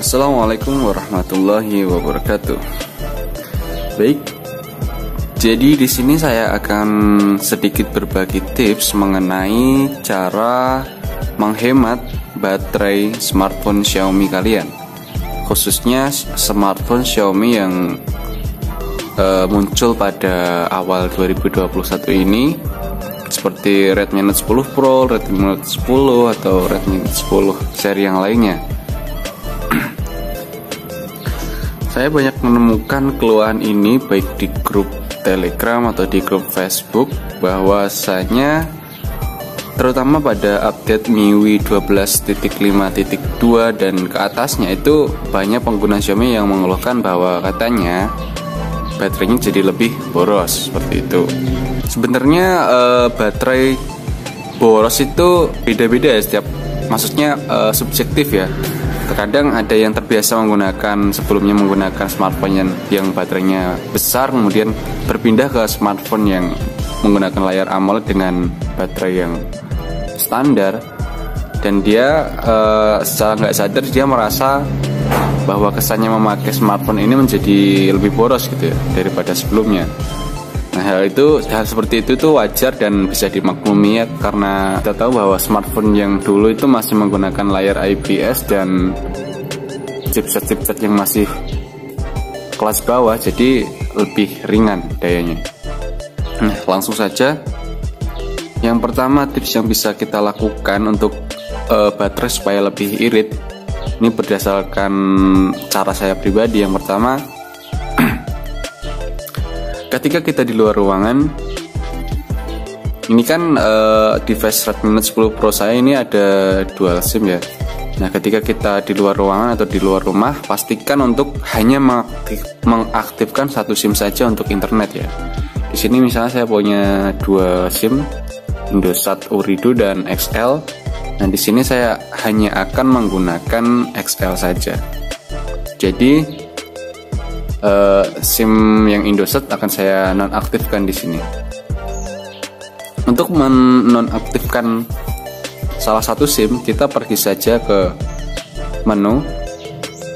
Assalamualaikum warahmatullahi wabarakatuh. Baik, jadi di sini saya akan sedikit berbagi tips mengenai cara menghemat baterai smartphone Xiaomi kalian, khususnya smartphone Xiaomi yang muncul pada awal 2021 ini, seperti Redmi Note 10 Pro, Redmi Note 10 atau Redmi Note 10 seri yang lainnya. Saya banyak menemukan keluhan ini baik di grup Telegram atau di grup Facebook, bahwasanya terutama pada update MIUI 12.5.2 dan ke atasnya itu banyak pengguna Xiaomi yang mengeluhkan bahwa katanya baterainya jadi lebih boros seperti itu. Sebenarnya baterai boros itu beda-beda ya, maksudnya subjektif ya. Terkadang ada yang terbiasa sebelumnya menggunakan smartphone yang baterainya besar, kemudian berpindah ke smartphone yang menggunakan layar AMOLED dengan baterai yang standar, dan dia secara nggak sadar dia merasa bahwa kesannya memakai smartphone ini menjadi lebih boros gitu ya daripada sebelumnya. Nah, hal seperti itu tuh wajar dan bisa dimaklumi ya, karena kita tahu bahwa smartphone yang dulu itu masih menggunakan layar IPS dan chipset yang masih kelas bawah, jadi lebih ringan dayanya. Nah, langsung saja. Yang pertama, tips yang bisa kita lakukan untuk baterai supaya lebih irit, ini berdasarkan cara saya pribadi. Yang pertama, ketika kita di luar ruangan, ini kan device Redmi Note 10 Pro saya ini ada dual SIM ya. Nah, ketika kita di luar ruangan atau di luar rumah, pastikan untuk hanya mengaktifkan satu SIM saja untuk internet ya. Di sini misalnya saya punya dua SIM, Indosat Urido dan XL. Nah, di sini saya hanya akan menggunakan XL saja. Jadi SIM yang Indosat akan saya nonaktifkan di sini. Untuk menonaktifkan salah satu SIM, kita pergi saja ke menu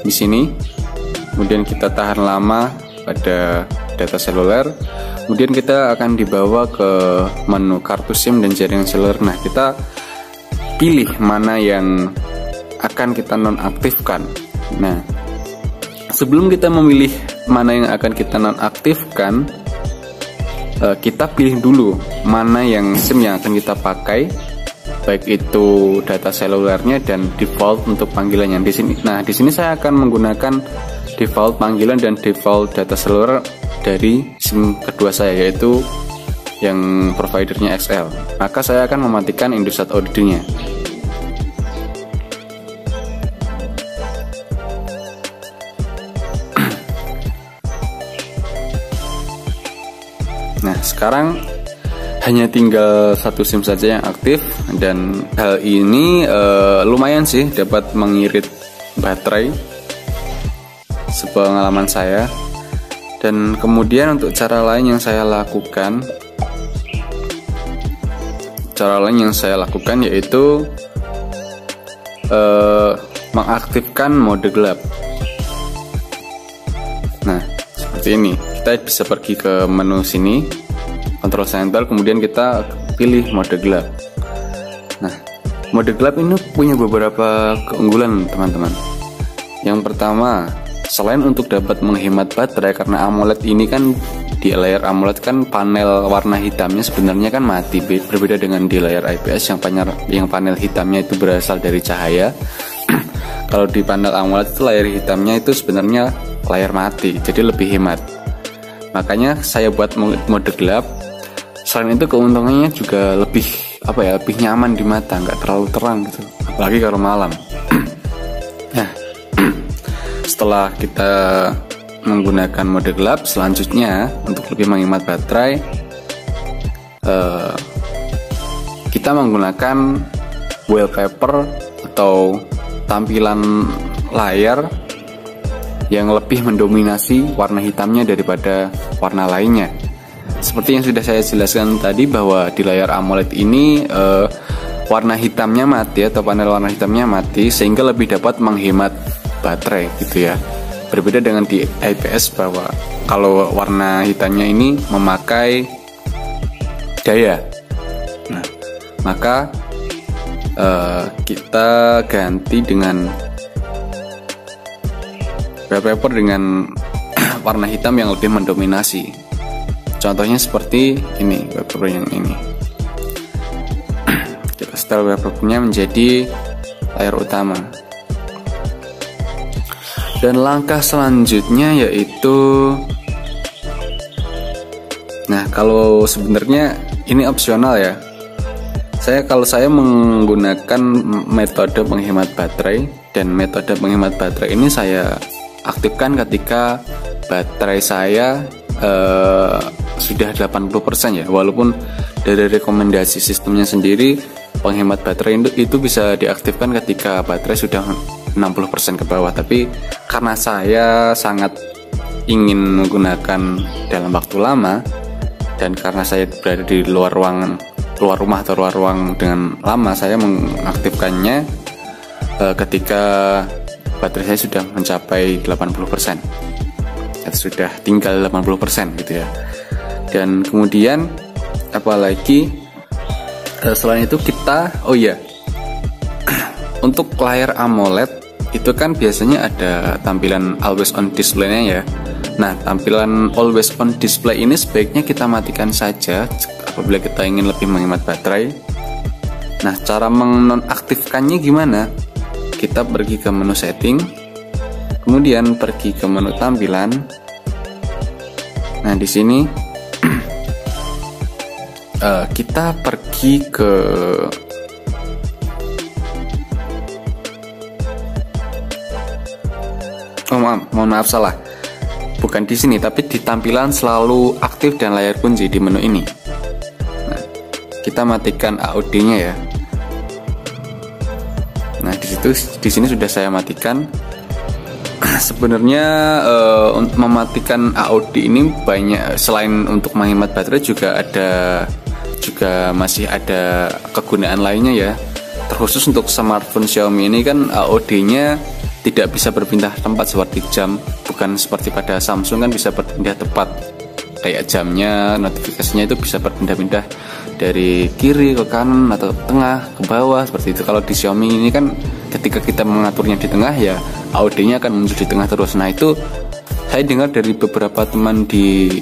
di sini, kemudian kita tahan lama pada data seluler, kemudian kita akan dibawa ke menu kartu SIM dan jaringan seluler. Nah, kita pilih mana yang akan kita nonaktifkan. Nah, sebelum kita memilih mana yang akan kita nonaktifkan, kita pilih dulu mana yang SIM yang akan kita pakai, baik itu data selulernya dan default untuk panggilannya di sini. Nah, di sini saya akan menggunakan default panggilan dan default data seluler dari SIM kedua saya, yaitu yang providernya XL. Maka saya akan mematikan Indosat Urido-nya. Nah, sekarang hanya tinggal satu SIM saja yang aktif, dan hal ini lumayan sih dapat mengirit baterai sepengalaman saya. Dan kemudian untuk cara lain yang saya lakukan, yaitu mengaktifkan mode gelap. Nah, seperti ini. Kita bisa pergi ke menu sini, Control Center, kemudian kita pilih mode gelap. Nah, mode gelap ini punya beberapa keunggulan teman-teman. Yang pertama, selain untuk dapat menghemat baterai, karena AMOLED ini kan, di layar AMOLED kan panel warna hitamnya sebenarnya kan mati, berbeda dengan di layar IPS yang panel hitamnya itu berasal dari cahaya. Kalau di panel AMOLED itu layar hitamnya itu sebenarnya layar mati, jadi lebih hemat. Makanya saya buat mode gelap. Selain itu keuntungannya juga lebih nyaman di mata, nggak terlalu terang gitu, apalagi kalau malam. Nah, setelah kita menggunakan mode gelap, selanjutnya untuk lebih menghemat baterai, kita menggunakan wallpaper atau tampilan layar yang lebih mendominasi warna hitamnya daripada warna lainnya. Seperti yang sudah saya jelaskan tadi, bahwa di layar AMOLED ini warna hitamnya mati atau panel warna hitamnya mati, sehingga lebih dapat menghemat baterai gitu ya. Berbeda dengan di IPS bahwa kalau warna hitamnya ini memakai daya. Nah, maka kita ganti dengan wallpaper dengan warna hitam yang lebih mendominasi. Contohnya seperti ini, wallpaper yang ini. Kita setel wallpapernya menjadi layar utama. Dan langkah selanjutnya yaitu, nah kalau sebenarnya ini opsional ya. Kalau saya menggunakan metode penghemat baterai, dan metode penghemat baterai ini saya aktifkan ketika baterai saya sudah 80% ya. Walaupun dari rekomendasi sistemnya sendiri penghemat baterai itu bisa diaktifkan ketika baterai sudah 60% ke bawah, tapi karena saya sangat ingin menggunakan dalam waktu lama, dan karena saya berada di luar rumah atau luar ruang dengan lama, saya mengaktifkannya ketika baterai saya sudah mencapai 80%, sudah tinggal 80% gitu ya. Dan kemudian apalagi selain itu kita, untuk layar AMOLED itu kan biasanya ada tampilan always on display-nya ya. Nah, tampilan always on display ini sebaiknya kita matikan saja apabila kita ingin lebih menghemat baterai. Nah, cara menonaktifkannya gimana? Kita pergi ke menu setting, kemudian pergi ke menu tampilan. Nah, di sini kita pergi ke mohon maaf salah. Bukan di sini, tapi di tampilan selalu aktif dan layar kunci di menu ini. Nah, kita matikan AOD-nya ya. Nah, di sini sudah saya matikan. Sebenarnya mematikan AOD ini banyak, selain untuk menghemat baterai juga masih ada kegunaan lainnya ya. Terkhusus untuk smartphone Xiaomi ini kan AOD-nya tidak bisa berpindah tempat seperti jam, bukan seperti pada Samsung kan bisa berpindah tempat, kayak jamnya, notifikasinya itu bisa berpindah-pindah dari kiri ke kanan atau tengah ke bawah seperti itu. Kalau di Xiaomi ini kan ketika kita mengaturnya di tengah ya AOD-nya akan muncul di tengah terus. Nah, itu saya dengar dari beberapa teman di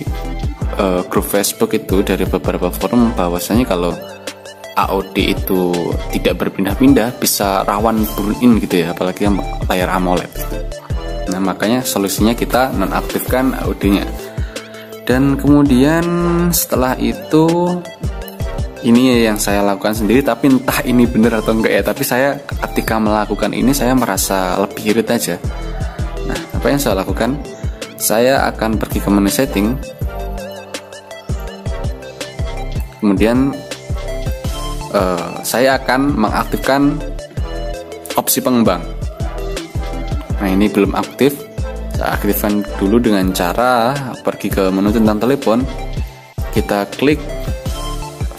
grup Facebook itu, dari beberapa forum, bahwasanya kalau AOD itu tidak berpindah-pindah bisa rawan burn-in gitu ya, apalagi yang layar AMOLED gitu. Nah, makanya solusinya kita nonaktifkan AOD-nya. Dan kemudian setelah itu, ini yang saya lakukan sendiri, tapi entah ini benar atau enggak ya, tapi saya ketika melakukan ini saya merasa lebih irit aja. Nah, apa yang saya lakukan? Saya akan pergi ke menu setting, kemudian saya akan mengaktifkan opsi pengembang. Nah, ini belum aktif. Saya aktifkan dulu dengan cara pergi ke menu tentang telepon. Kita klik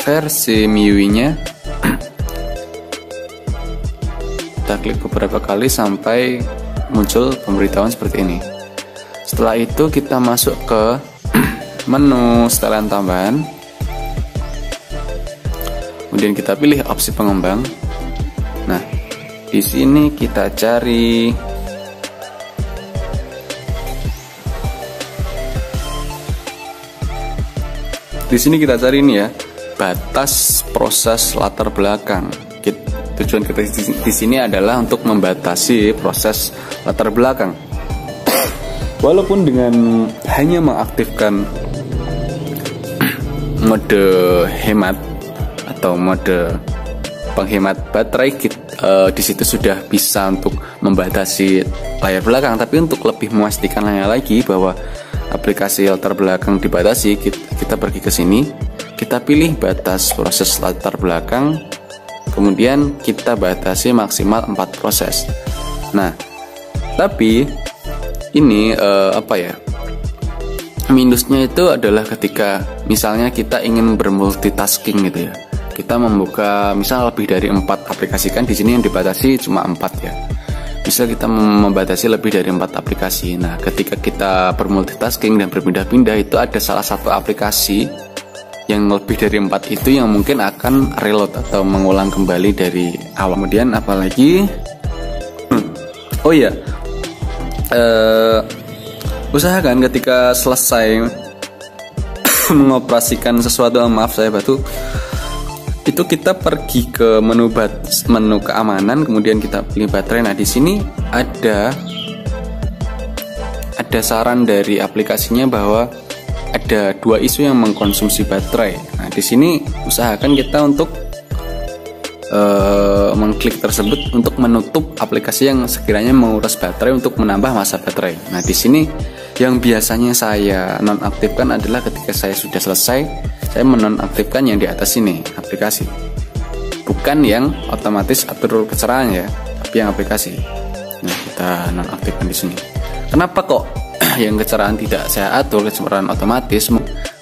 versi MIUI-nya. Kita klik beberapa kali sampai muncul pemberitahuan seperti ini. Setelah itu kita masuk ke menu setelan tambahan. Kemudian kita pilih opsi pengembang. Nah, di sini kita cari ini ya, batas proses latar belakang. Tujuan kita di sini adalah untuk membatasi proses latar belakang. Walaupun dengan hanya mengaktifkan mode hemat atau mode penghemat baterai, di situ sudah bisa untuk membatasi layar belakang. Tapi untuk lebih memastikannya lagi bahwa aplikasi latar belakang dibatasi, kita pergi ke sini, kita pilih batas proses latar belakang, kemudian kita batasi maksimal 4 proses. Nah, tapi ini minusnya itu adalah ketika misalnya kita ingin bermultitasking gitu ya. Kita membuka misal lebih dari 4 aplikasi, kan di sini yang dibatasi cuma 4 ya. bisa kita membatasi lebih dari 4 aplikasi. Nah, ketika kita bermultitasking dan berpindah-pindah, itu ada salah satu aplikasi yang lebih dari 4 itu yang mungkin akan reload atau mengulang kembali dari awal. Kemudian apalagi oh iya, usahakan ketika selesai mengoperasikan sesuatu, maaf saya batuk, itu kita pergi ke menu keamanan, kemudian kita pilih baterai. Nah, di sini ada saran dari aplikasinya bahwa ada 2 isu yang mengkonsumsi baterai. Nah, di sini usahakan kita untuk mengklik tersebut untuk menutup aplikasi yang sekiranya menguras baterai untuk menambah masa baterai. Nah, di sini yang biasanya saya nonaktifkan adalah ketika saya sudah selesai, saya menonaktifkan yang di atas ini aplikasi, bukan yang otomatis atur kecerahan ya, tapi yang aplikasi. Nah, kita nonaktifkan di sini. Kenapa kok yang kecerahan tidak saya atur, kecerahan otomatis?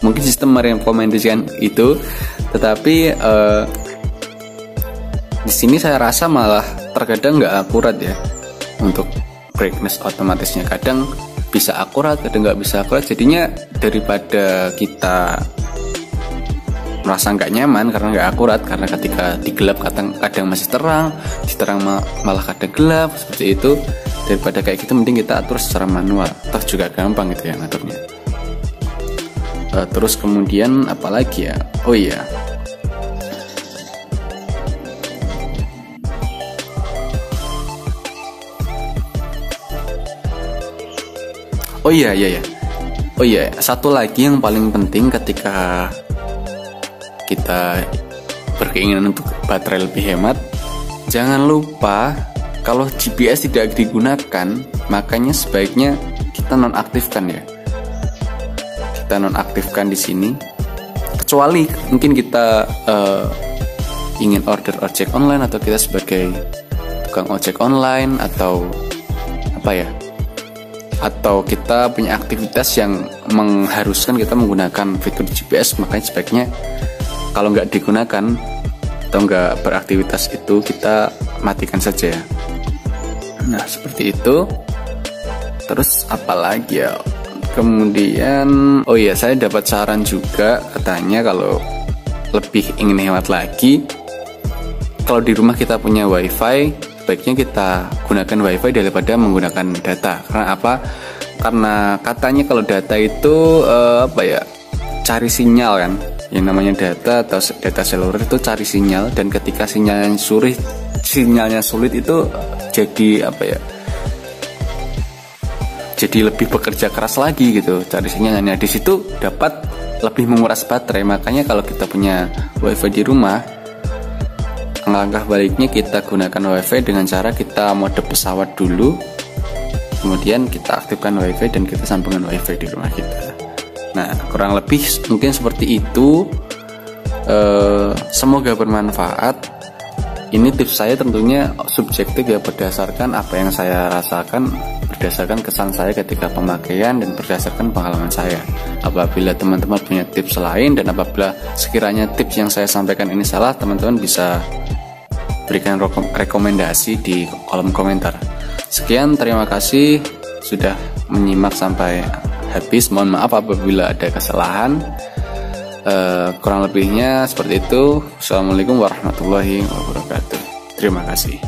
Mungkin sistem merekomendasikan itu, tetapi di sini saya rasa malah terkadang nggak akurat ya untuk brightness otomatisnya. Kadang bisa akurat, kadang nggak bisa akurat. Jadinya daripada kita merasa nggak nyaman karena nggak akurat, karena ketika digelap kadang masih terang, diterang malah kadang gelap seperti itu. Daripada kayak gitu, mending kita atur secara manual. Toh juga gampang gitu ya ngaturnya. Terus kemudian apalagi ya? Oh iya, Oh iya, satu lagi yang paling penting ketika kita berkeinginan untuk baterai lebih hemat, jangan lupa kalau GPS tidak digunakan, makanya sebaiknya kita nonaktifkan ya. Kita nonaktifkan di sini. Kecuali mungkin kita ingin order ojek online, atau kita sebagai tukang ojek online, atau apa ya? Atau kita punya aktivitas yang mengharuskan kita menggunakan fitur GPS, makanya sebaiknya kalau nggak digunakan atau nggak beraktivitas itu kita matikan saja ya. Nah, seperti itu. Terus apalagi ya, kemudian oh iya, saya dapat saran juga, katanya kalau lebih ingin hemat lagi, kalau di rumah kita punya wifi, baiknya kita gunakan wifi daripada menggunakan data. Karena apa? Karena katanya kalau data itu cari sinyal kan. Yang namanya data atau data seluler itu cari sinyal, dan ketika sinyalnya sulit itu jadi jadi lebih bekerja keras lagi gitu cari sinyalnya. Di situ dapat lebih menguras baterai. Makanya kalau kita punya wifi di rumah, langkah baiknya kita gunakan wifi dengan cara kita mode pesawat dulu, kemudian kita aktifkan wifi dan kita sambungkan wifi di rumah kita. Nah, kurang lebih mungkin seperti itu. Semoga bermanfaat. Ini tips saya tentunya subjektif ya, berdasarkan apa yang saya rasakan, berdasarkan kesan saya ketika pemakaian, dan berdasarkan pengalaman saya. Apabila teman-teman punya tips lain, dan apabila sekiranya tips yang saya sampaikan ini salah, teman-teman bisa berikan rekomendasi di kolom komentar. Sekian, terima kasih sudah menyimak sampai habis. Mohon maaf apabila ada kesalahan. Kurang lebihnya seperti itu. Assalamualaikum warahmatullahi wabarakatuh. Terima kasih.